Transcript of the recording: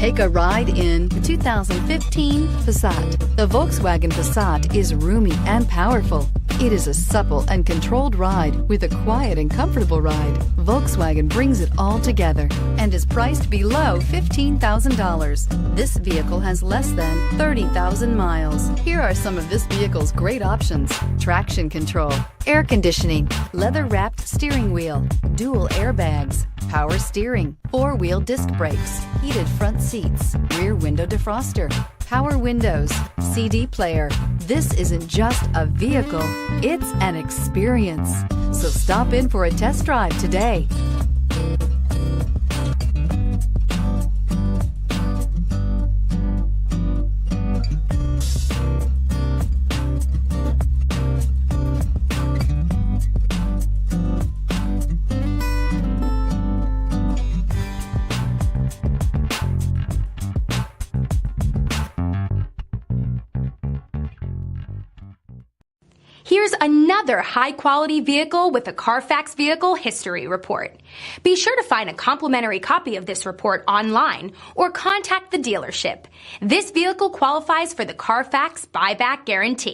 Take a ride in the 2015 Passat. The Volkswagen Passat is roomy and powerful. It is a supple and controlled ride with a quiet and comfortable ride. Volkswagen brings it all together and is priced below $15,000. This vehicle has less than 30,000 miles. Here are some of this vehicle's great options: traction control, air conditioning, leather-wrapped steering wheel, dual airbags, power steering, four-wheel disc brakes, heated front seats, rear window defroster, power windows, CD player. This isn't just a vehicle, it's an experience. So stop in for a test drive today. Here's another high-quality vehicle with a Carfax Vehicle History Report. Be sure to find a complimentary copy of this report online or contact the dealership. This vehicle qualifies for the Carfax Buyback Guarantee.